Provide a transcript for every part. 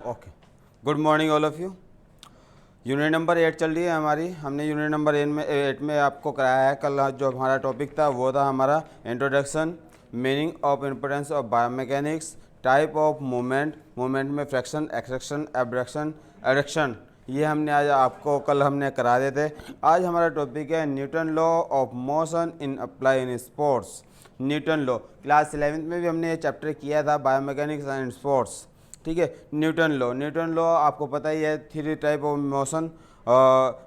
Okay, good morning all of you. Unit number 8 चल रही है हमारी। हमने यूनिट नंबर 8 में आपको कराया है। कल जो हमारा टॉपिक था वो था हमारा introduction, meaning of importance of biomechanics, type of movement, movement में फ्रैक्शन, एक्सट्रैक्शन, एब्डक्शन, एडक्शन। ये हमने आज आपको कल हमने करा देते। आज हमारा टॉपिक है Newton law of motion in apply in sports. Newton law class 11th में भी हमने ये चैप्टर किया था, बायोमैकेनिक्स एंड स्पोर्ट्स। ठीक है। न्यूटन लॉ आपको पता ही है, three type of motion.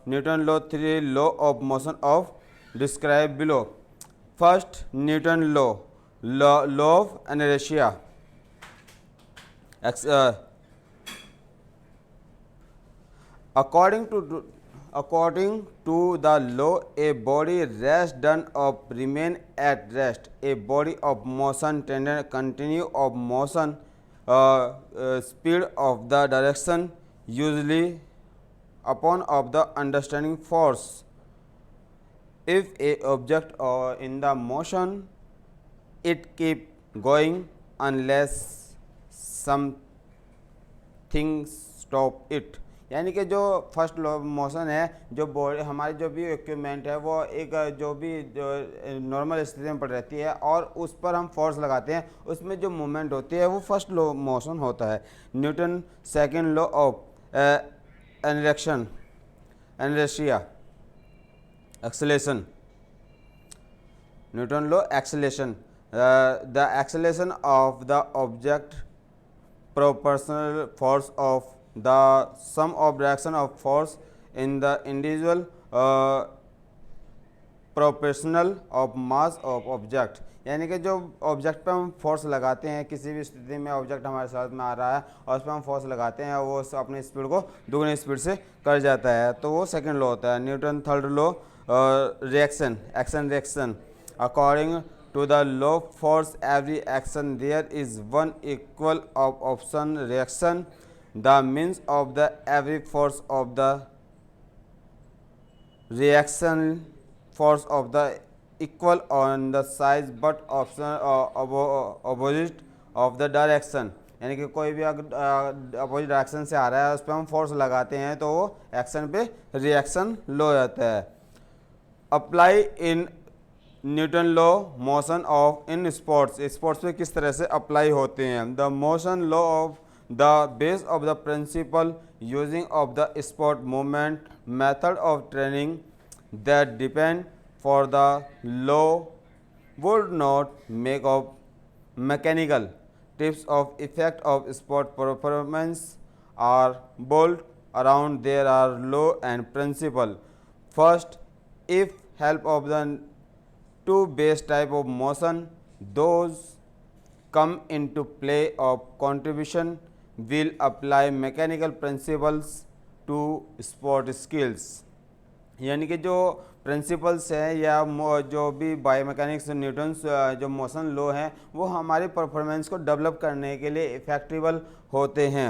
Newton law, three law of motion of describe below. First, Newton law, law of inertia. according to according to the law, a body rest done of remain at rest. A body of motion tended continue of motion, speed of the direction usually upon of the understanding force. If a object in the motion, it keep going unless something stop it. यानी कि जो first motion है, जो body हमारी जो भी equipment है वो एक जो भी नॉर्मल स्थिति में पड़ रहती है और उस पर हम फोर्स लगाते हैं, उसमें जो मूवमेंट होती है वो फर्स्ट लॉ मोशन होता है। Newton second law of inertia, acceleration. Newton law acceleration, the acceleration of the object proportional force of the sum of direction of force in the individual proportional of mass of object। यानी कि जो object पे हम force लगाते हैं, किसी भी स्थिति में ऑब्जेक्ट हमारे साथ में आ रहा है और उस पर हम फोर्स लगाते हैं, वो अपनी स्पीड को दुगनी स्पीड से कर जाता है, तो वो सेकंड लॉ होता है। Newton third law, reaction, action reaction. According to the law force every action there is one equal of option reaction. The means of the every force of the reaction force of the equal on the size but option opposite of the direction। यानी कि कोई भी अगर opposite direction से आ रहा है उस पर हम फोर्स लगाते हैं तो वो एक्शन पे रिएक्शन लो जाता है। Apply in Newton law motion of in sports, sports में किस तरह से अप्लाई होते हैं। The motion law of the base of the principle using of the sport movement method of training that depend for the law would not make of mechanical tips of effect of sport performance are bold around there are law and principle. First, if help of the two base type of motion, those come into play of contribution will apply mechanical principles to sport skills। यानी कि जो principles हैं या जो भी biomechanics Newton's जो motion law हैं वो हमारी परफॉर्मेंस को डेवलप करने के लिए इफेक्टिबल होते हैं।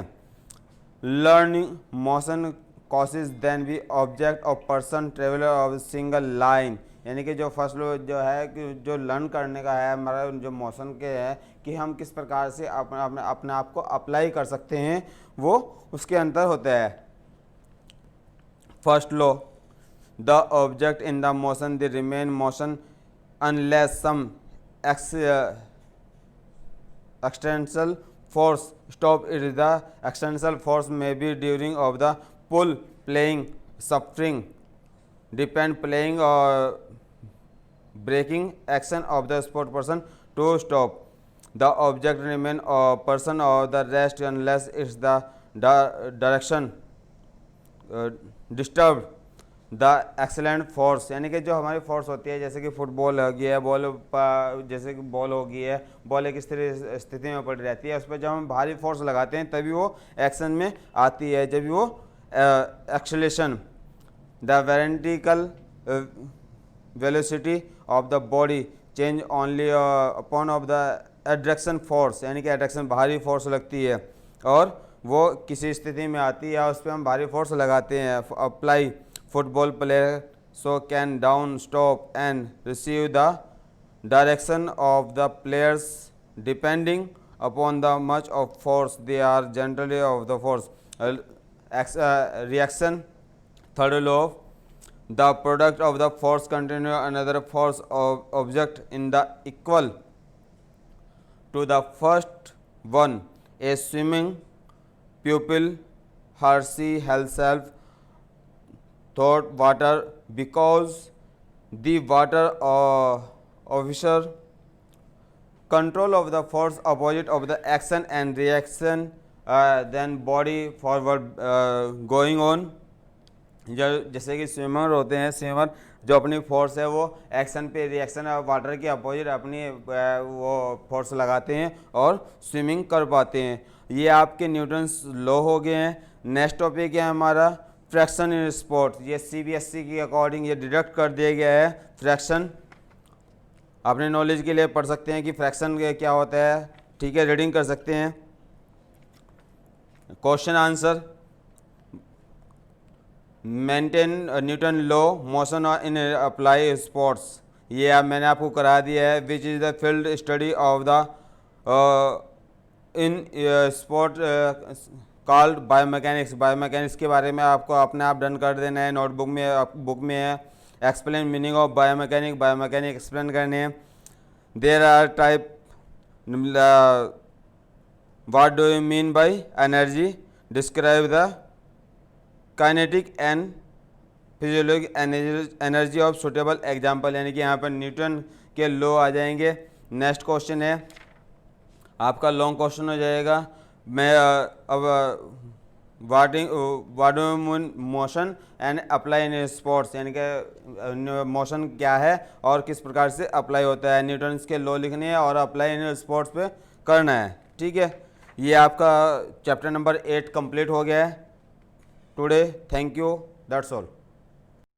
लर्निंग मोशन कॉसेज देन भी object of person traveller of single line. यानी कि जो फर्स्ट लॉ जो है कि जो लर्न करने का है हमारा जो मोशन के है कि हम किस प्रकार से अपने आप को अप्लाई कर सकते हैं, वो उसके अंदर होता है। First law, the object in the motion the remain motion unless some extensional force stop it. The extensional force में be during of the pull, playing, suffering, depend playing और breaking action of the sport person to stop the object remain person or the rest unless it's the direction disturbed the excellent force। यानी कि जो हमारी force होती है, जैसे कि football हो गया है, बॉल जैसे कि बॉल हो गई है, बॉल एक स्थिति में पड़ी रहती है, उस पर जब हम भारी फोर्स लगाते हैं तभी वो एक्शन में आती है, जब वो acceleration. The vertical velocity of the body change only upon of the attraction force. यानी कि एट्रैक्शन भारी फोर्स लगती है और वो किसी स्थिति में आती है, उस पर हम भारी फोर्स लगाते हैं। Apply football player so can down stop and receive the direction of the players depending upon the much of force, they are generally of the force. Reaction, third law, the product of the force continue another force of object in the equal to the first one. A swimming pupil Hershey herself thought water because the water officer control of the force opposite of the action and reaction, then body forward going on. जैसे कि swimmer होते हैं, swimmer जो अपनी force है वो action पे reaction water के अपोजिट अपनी वो फोर्स लगाते हैं और स्विमिंग कर पाते हैं. ये आपके न्यूटन्स लॉ हो गए हैं. नेक्स्ट टॉपिक है हमारा फ्रैक्शन इन स्पोर्ट्स. ये CBSE के अकॉर्डिंग ये डिडक्ट कर दिया गया है. फ्रैक्शन अपने नॉलेज के लिए पढ़ सकते हैं कि फ्रैक्शन क्या होता है. ठीक है, रीडिंग कर सकते हैं. Question answer, maintain Newton law motion in apply sports. ये अब मैंने आपको करा दिया है. Which is the field study of the in sport called biomechanics. Biomechanics के बारे में आपको अपने आप डन कर देना है. नोटबुक में बुक में है. Explain meaning of biomechanic. Biomechanic explain करने हैं. There are type. What do you mean by energy? Describe the kinetic and physiologic energy of suitable example. यानी कि यहाँ पर न्यूटन के लॉ आ जाएंगे. नेक्स्ट क्वेश्चन है आपका लॉन्ग क्वेश्चन हो जाएगा. मैं अब what motion and apply in sports, यानी कि मोशन क्या है और किस प्रकार से अप्लाई होता है. न्यूटन के लॉ लिखने हैं और अप्लाई इन स्पोर्ट्स पे करना है. ठीक है, ये आपका चैप्टर नंबर 8 कंप्लीट हो गया है today. Thank you, that's all.